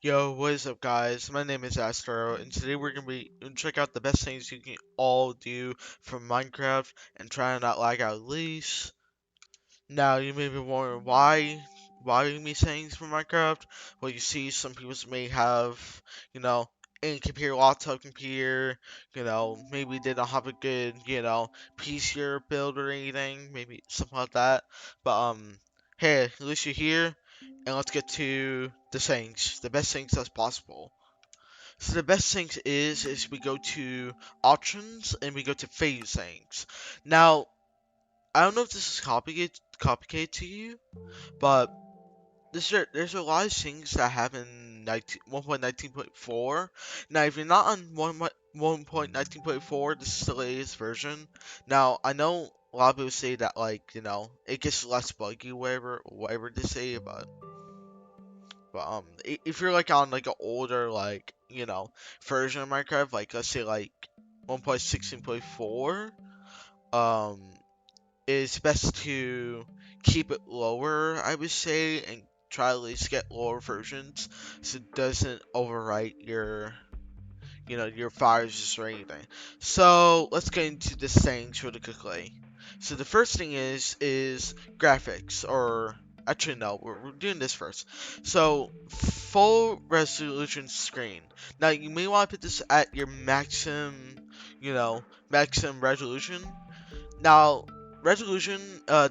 Yo, what is up, guys? My name is Astro, and today we're gonna check out the best things you can all do from Minecraft and try and not lag out at least. Now, you may be wondering why are me saying this for Minecraft? Well, you see, some people may have, you know, in computer, laptop computer, maybe they don't have a good, PC or build or anything, maybe something like that. But hey, at least you're here, and let's get to the things, the best things that's possible. So the best things is we go to options and we go to phase things. Now, I don't know if this is complicated to you, but there's a lot of things that happen in 1.19.4. Now, if you're not on 1.19.4, this is the latest version. Now, I know a lot of people say that, like, it gets less buggy, whatever they say, but if you're like on like an older version of Minecraft, like let's say like 1.16.4, um, it's best to keep it lower, I would say, and try at least get lower versions so it doesn't overwrite your files or anything. So let's get into this things really quickly. So the first thing is graphics, or actually no, we're doing this first. So full resolution screen. Now you may want to put this at your maximum resolution. Now, resolution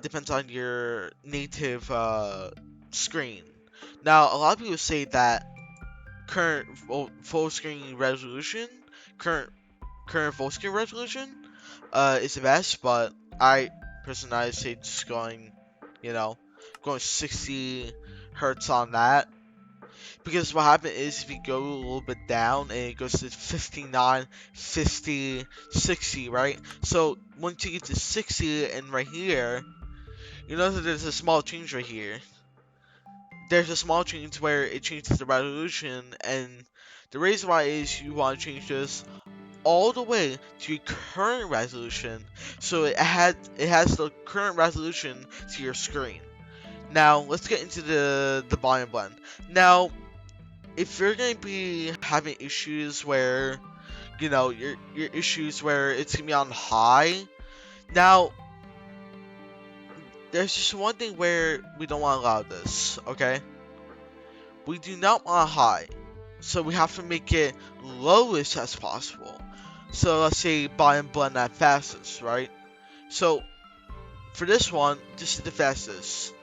depends on your native screen. Now, a lot of people say that current full screen resolution, current current full screen resolution, is the best. But I personally I say just you know, going 60 hertz on that. Because what happens is if you go a little bit down and it goes to 59, 50, 60, right? So once you get to 60 and right here, you know that there's a small change right here. There's a small change where it changes the resolution, and the reason why is you want to change this all the way to your current resolution, so it has the current resolution to your screen. Now let's get into the volume blend. Now, if you're going to be having issues where your issues where it's gonna be on high, now there's just one thing where we don't want to allow this. Okay, we do not want high, so we have to make it lowest as possible. So let's say volume blend at fastest, right? So for this one, this is the fastest.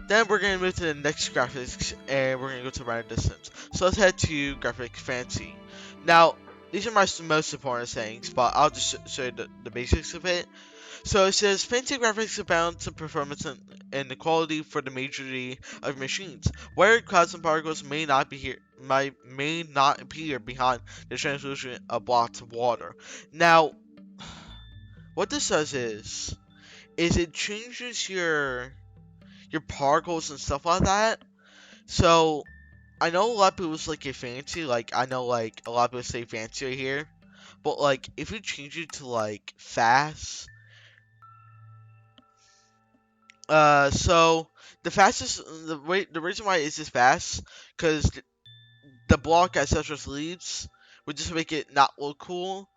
Then we're gonna move to the next graphics, and we're gonna go to render distance. So let's head to graphics fancy. Now, these are my most important things, but I'll just show you the basics of it. So it says fancy graphics balance the performance and the quality for the majority of machines. Where clouds and particles may not appear behind the translucent blocks of water. Now, what this does is it changes your particles and stuff like that. So I know a lot of people like it fancy, like I know like a lot of people say fancy right here, but like if you change it to like fast, so the reason why it's this fast, because the block as such as leaves would just make it not look cool.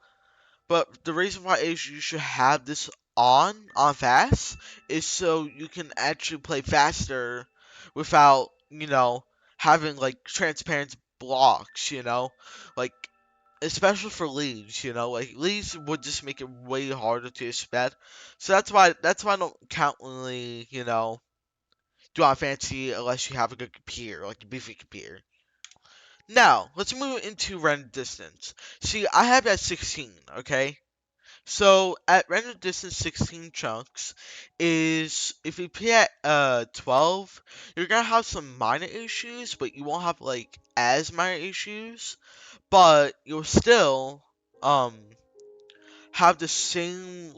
But the reason why is you should have this on fast is so you can actually play faster without having like transparent blocks. Like especially for leaves. Like leaves would just make it way harder to expect. So that's why I don't countly do on fancy unless you have a good computer, like a beefy computer. Now, let's move into render distance. See, I have at 16, okay? So, at render distance 16 chunks is, if you put at 12, you're gonna have some minor issues, but you won't have, like, as minor issues, but you'll still, um, have the same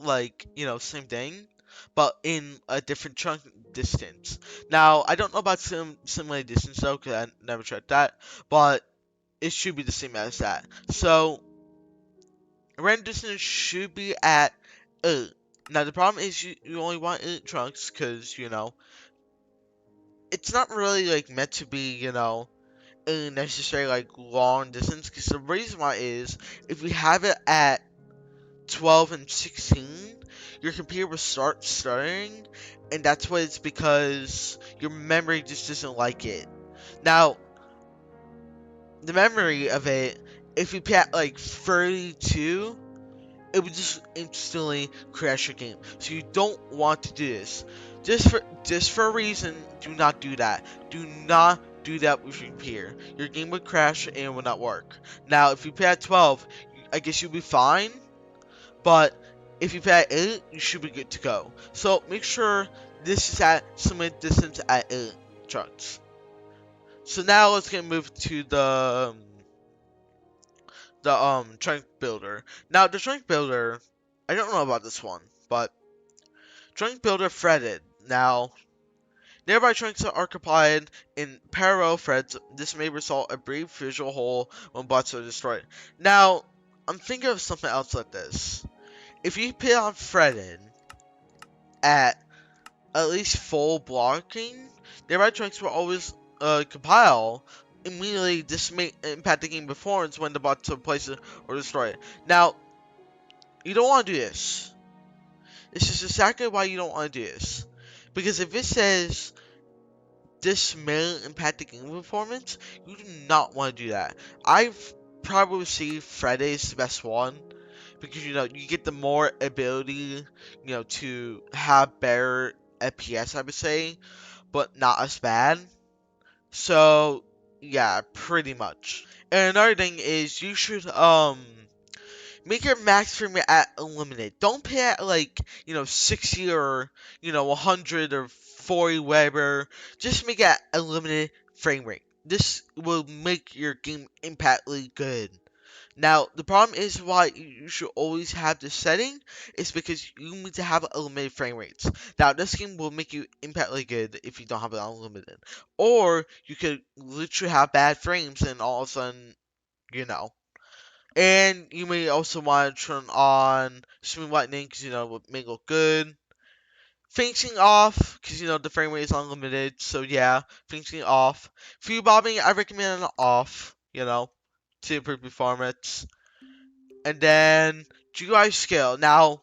same thing, but in a different chunk distance. Now I don't know about simulated distance though, because I never tried that, but it should be the same as that. So render distance should be at 8. Now the problem is you only want 8 chunks because it's not really like meant to be a necessary like long distance, because the reason why is if you have it at 12 and 16, your computer will start stuttering, and that's what it's because your memory just doesn't like it. Now, the memory of it, if you put at like 32, it would just instantly crash your game. So you don't want to do this. Just for a reason, do not do that. Do not do that with your computer. Your game would crash and it will not work. Now, if you put at 12, I guess you'll be fine. But if you put at 8, you should be good to go. So make sure this is at submit distance at 8 chunks. So now let's get move to the trunk builder. Now the trunk builder, I don't know about this one, but trunk builder threaded. Now nearby trunks are complied in parallel threads. This may result in a brief visual hole when bots are destroyed. Now I'm thinking of something else like this. If you put on threaded at least full blocking, nearby trunks will always compile immediately. This may impact the game performance when the bots are placed or destroyed. Now, you don't want to do this. This is exactly why you don't want to do this. Because if it says this may impact the game performance, you do not want to do that. I've probably seen Friday's the best one. Because, you get the more ability, to have better FPS, I would say, but not as bad. So, yeah, pretty much. And another thing is, you should, make your max frame rate at unlimited. Don't pay at, like, 60 or, 100 or 40, whatever. Just make it at a limited frame rate. This will make your game impactfully good. Now, the problem is why you should always have this setting is because you need to have unlimited frame rates. Now, this game will make you impactfully good if you don't have it unlimited. Or you could literally have bad frames and all of a sudden, you know. And you may also want to turn on smooth lightning because, it will make it look good. Finishing off, because, the frame rate is unlimited, so yeah, finishing off. View bobbing, I recommend it off, to improve performance. And then GUI scale. Now,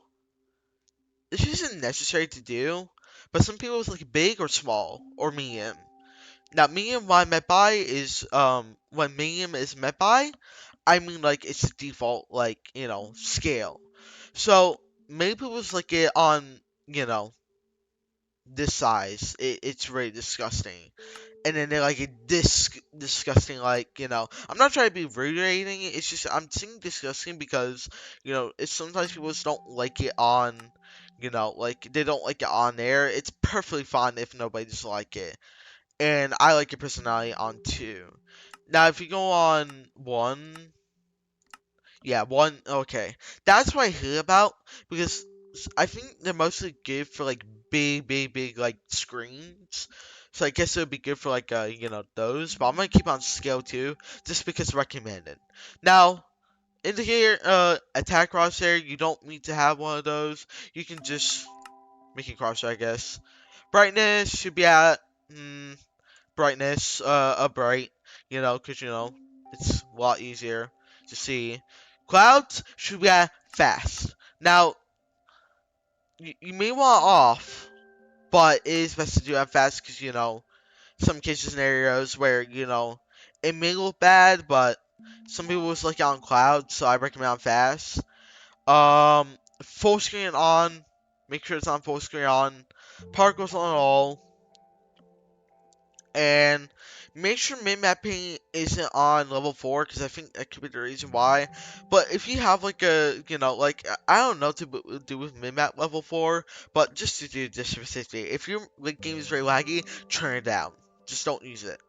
this isn't necessary to do, but some people like big or small or medium. Now, medium what I meant by is when medium is met by, I mean like it's the default like scale. So many people like it on this size. It's really disgusting. And then they're like disgusting, like, I'm not trying to be rude or anything, it's just, I'm saying disgusting because, it's sometimes people just don't like it on, like, they don't like it on there. It's perfectly fine if nobody just like it. And I like your personality on 2. Now, if you go on 1, yeah, 1, okay. That's what I hear about, because I think they're mostly good for, like, big, like, screens. So I guess it would be good for, like, those. But I'm gonna keep on scale, too, just because recommended. Now, indicator, attack crosshair, you don't need to have one of those. You can just make it crosshair, I guess. Brightness should be at, brightness, a bright, because, it's a lot easier to see. Clouds should be at fast. Now, you may want off, but it is best to do at fast because, some cases scenarios where, it may look bad, but some people was like on cloud, so I recommend on fast. Full screen on. Make sure it's on full screen on. Particles on all. And make sure min-mapping isn't on level 4, because I think that could be the reason why. But if you have like a, like, I don't know to do with min-map level 4, but just to do this specifically, if your game is very laggy, turn it down. Just don't use it.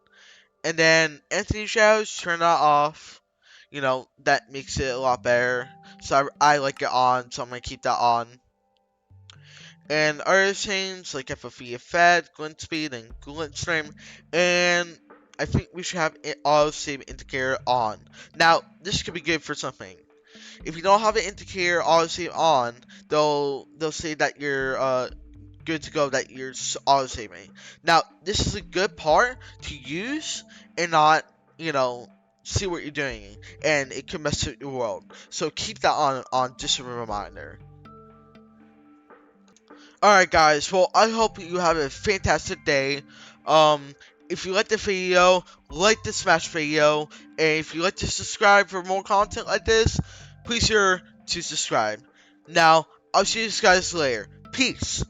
And then Anthony Shadows, turn that off. That makes it a lot better. So I like it on, so I'm going to keep that on. And other things like FFE effect, glint speed, and glint stream. And I think we should have an auto save indicator on. Now, this could be good for something. If you don't have an indicator auto save on, they'll say that you're good to go, that you're auto saving. Now, this is a good part to use and not see what you're doing, and it can mess with your world. So keep that on just a reminder. Alright guys, well I hope you have a fantastic day. Um if you like the video, like the smash video, and if you like to subscribe for more content like this, please sure to subscribe. Now, I'll see you guys later. Peace.